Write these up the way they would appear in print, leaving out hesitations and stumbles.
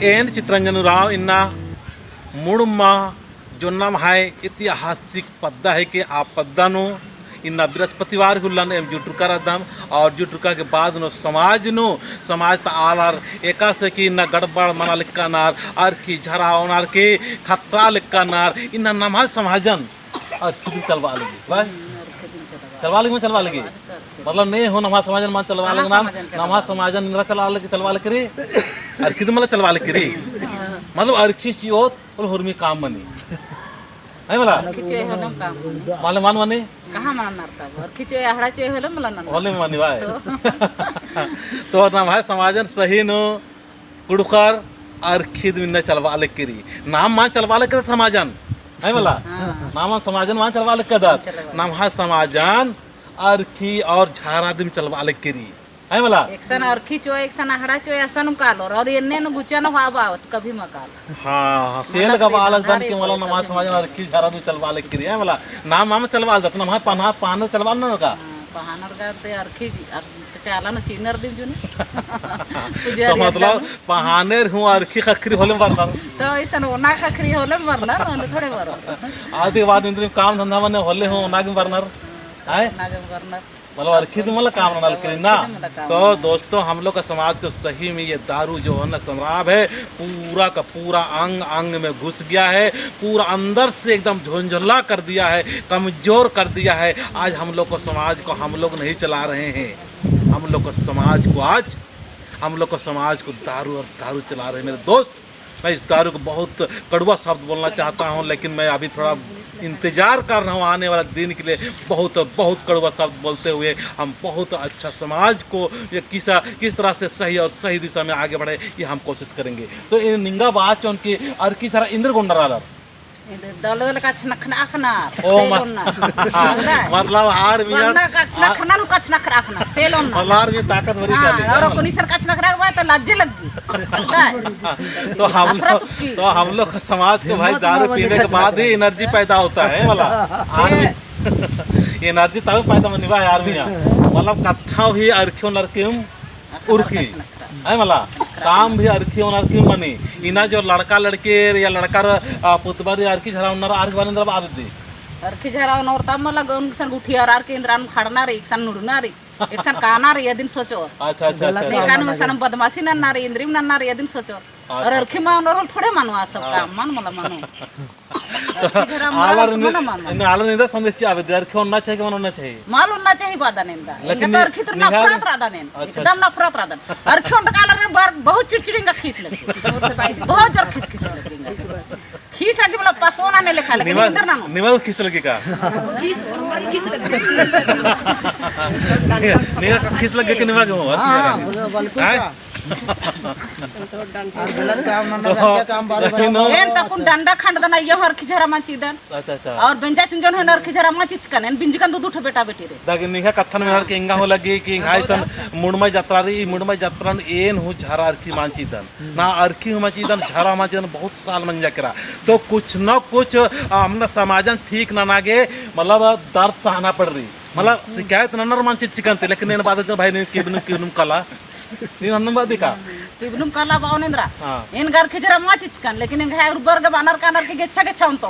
N चित्रंजनराव इन्ना मुड़मा जो नाम है ऐतिहासिक पद्दा है कि आ पद्दानु इन्ना बृहस्पतिवार हुल्लन एम जुटुका रदम और जुटुका के बाद नो समाज त आलार एका से कि इन्ना गड़बड़ मना लिक्का नार और की झरा ओनार के खतरा लिक्का नार इन्ना नमाज समाजन और खुद चलवा लगी भाई चलवा लगी मतलब नहीं हो नमाज समाजन मान चलवा लगे नाम नमाज समाजन इंद्रा चलवा लगे रे अर्खी मला चलवा लगे रे मतलब अर्खी चियोत और हुरमी काम बनी है मला खिचे होलम काम माले मान माने कहां मानणार ता खिचे आहडाचे होलम मला नन होले मानी भाई तो नाम है समाजन सही नो कुड़कर अर्खी दिन चलवा लगे रे नाम मान चलवा लगे समाजन है मला नाम समाजन मान चलवा लगे नाम है समाजन अर्खी और झारा दिन चलवा लगे री है मला एकसन अर्खी चो एकसन आहडा चो असन कालो और एन्ने न गुचन व्हाबावत कभी मकाल हां सेल का बालक दन के मला नमाज समाज अर्खी झारा दिन चलवा लगे री है मला नाम माम चलवा दत ना पन्हा पान चलवा न का पहानर का ते अर्खी चाला न चिनर दिव जुन तो मतलब पहानेर हूं अर्खी खखरी होले वरना तो ऐसन ओना खखरी होले वरना थोड़े वर आदि बाद इंद्र काम धंधा मने होले हो नाग वरनर है नागम वरना मतलब अर्खी मला काम ना करी ना तो दोस्तों हम लोग का समाज को सही में ये दारू जो है ना शराब है पूरा का पूरा अंग अंग में घुस गया है पूरा अंदर से एकदम झुंझुला कर दिया है कमजोर कर दिया है आज हम लोग को समाज को हम लोग नहीं चला रहे हैं हम लोग को समाज को आज हम लोग को समाज को दारू चला रहे हैं मेरे दोस्त मैं इस दारू को बहुत कड़वा शब्द बोलना चाहता हूँ लेकिन मैं अभी थोड़ा इंतजार कर रहा हूँ आने वाला दिन के लिए बहुत कड़वा शब्द बोलते हुए हम बहुत अच्छा समाज को ये किस तरह से सही और सही दिशा में आगे बढ़े ये हम कोशिश करेंगे तो इन निंगा बात उनकी अर्की सारा इंद्र गुंडराला दल का छनखना खना मतलब हार भी का छनखना नु का छनखना खना सेलोन मलार भी ताकत भरी कर ली और कोनी सर का छनखना के बाद तो लज्जे लगी तो हम लोग समाज के भाई दारू पीने के बाद ही एनर्जी पैदा होता है वाला एनर्जी तब पैदा होने वाला यार भी मतलब कथा भी अर्खियों नरकियों उर्खी है मला काम भी अर्खी नरकी मनी इना जो लड़का लड़के या लड़का पुतबारी अर्खी झरा अर्खी बार आदत अर्खी झरा नोरता मला गन सन उठी और अर्खी इंद्रान खड़ना रे एकसन नुडना रे एकसन काना रे यदिन सोचो अच्छा अच्छा अच्छा कान में सन बदमाशी नन्ना रे इंद्रिम नन्ना रे यदिन सोचो और अर्खी मा नोरल थोड़े मानो सब काम मान मला मानो आलर निंदा संदेश आवे अर्खी होना चाहिए कि होना चाहिए माल होना चाहिए बादा निंदा लेकिन तो अर्खी तो नफरत रादा ने एकदम नफरत रादा अर्खी होन कालर ने बहुत चिड़चिड़िंगा खीस लगी बहुत जोर खीस लगी खीस आगे मतलब पासोना ने लिखा लेकिन इंदर ना निवा खीस लगी का खीस लगी निवा का खीस लगे कि निवा के हो हां गलत काम ना अच्छा काम बार एन तकुन डंडा खंड दना ये हर खिजरा मा चिदन अच्छा अच्छा और बेंजा चुंजन है नर खिजरा मा चिचकन एन बिंजकन दो दुठ बेटा बेटी रे दागे निहा कथन में हर के इंगा हो लगी कि हाइसन मुड़मय यात्रा रे मुड़मय यात्रा एन हो झरा अर्खी मांचीदन ना अर्खी हो मांचीदन झरा मांचीदन बहुत साल मंजा करा तो कुछ न कुछ हमना समाजन ठीक ना नागे मतलब दर्द सहना पड़ रही मतलब शिकायत ननर मांची चिकन थे लेकिन इन बात भाई ने किबनुम कला नी नन्न बादी का किबनुम कला बावनेंद्रा इन घर खिजरा मा चिचकन लेकिन इन घर बर्ग बानर कानर के गेच्छा के छाउन तो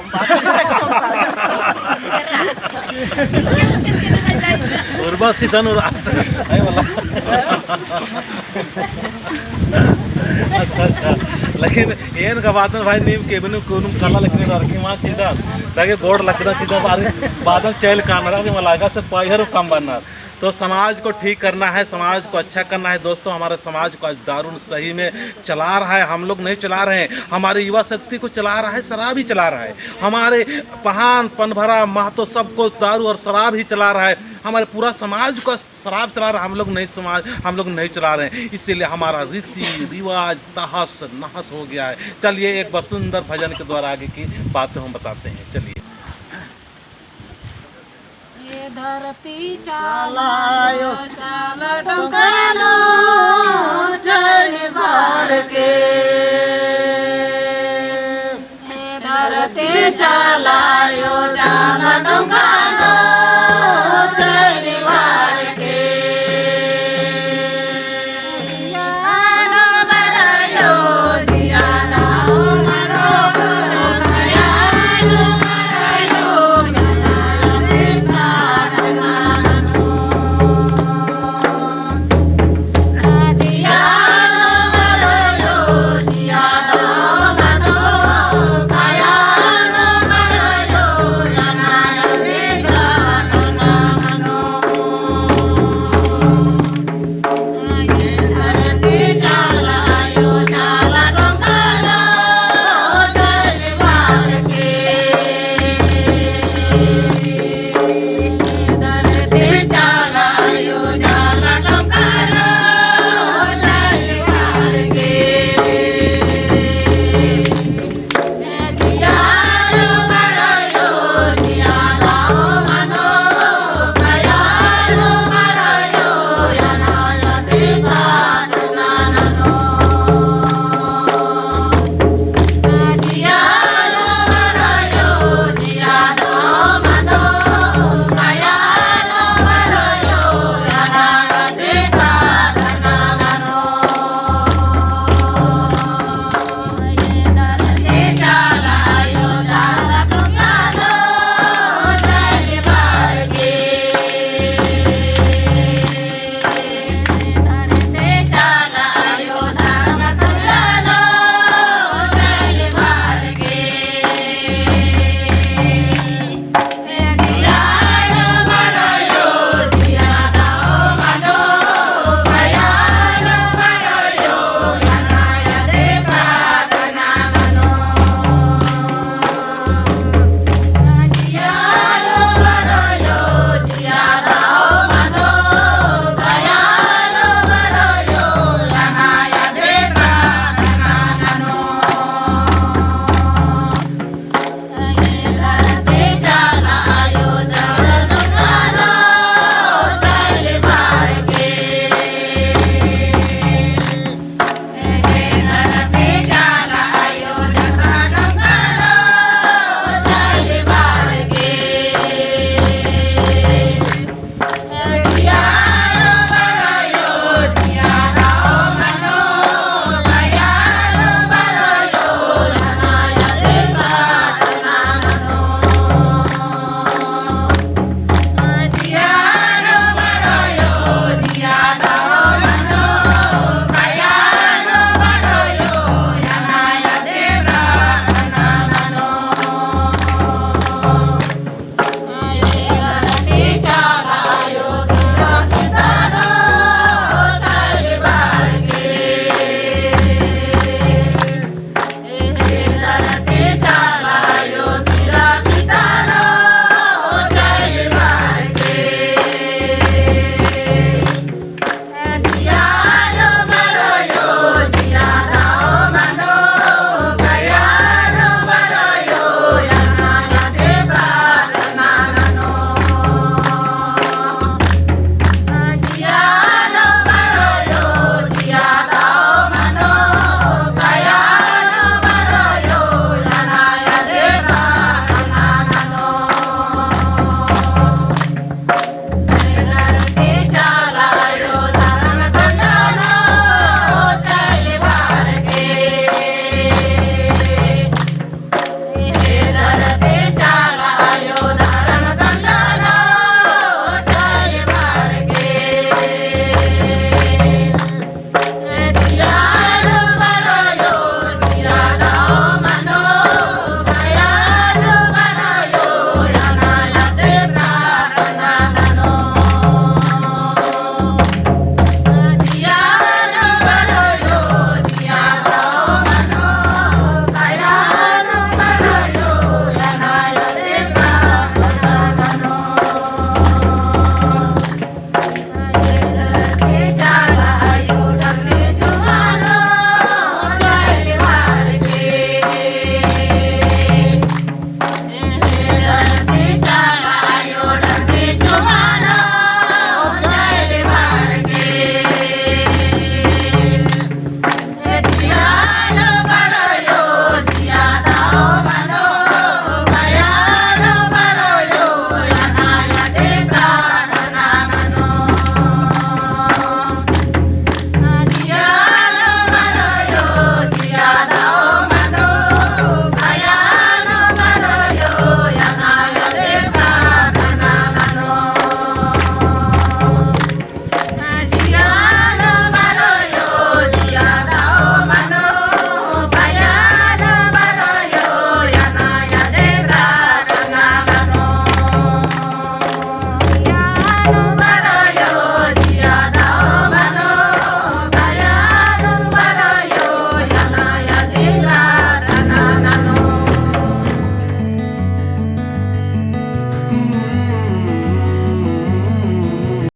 और बस किसान और है वाला अच्छा लेकिन एन का बात भाई नीम केबनु कोनुम कला लेकिन अर्खी मा चिदा दागे गोड़ लकड़ा चिदा बाद चैल कानरा के मलागा से पाइहर काम बनना तो समाज को ठीक करना है समाज को अच्छा करना है दोस्तों हमारे समाज को आज दारू सही में चला रहा है हम लोग नहीं चला रहे हैं हमारे युवा शक्ति को चला रहा है शराब ही चला रहा है हमारे पहान पनभरा महतो सबको दारू और शराब ही चला रहा है हमारे पूरा समाज को शराब चला रहा है हम लोग नहीं चला रहे हैं इसीलिए हमारा रीति रिवाज तहस नहस हो गया है चलिए एक बार सुंदर भजन के द्वारा आगे की बातें हम बताते हैं चलिए धरती चालायो चाल डंकानो चल भर के धरती चालायो चाल डंकानो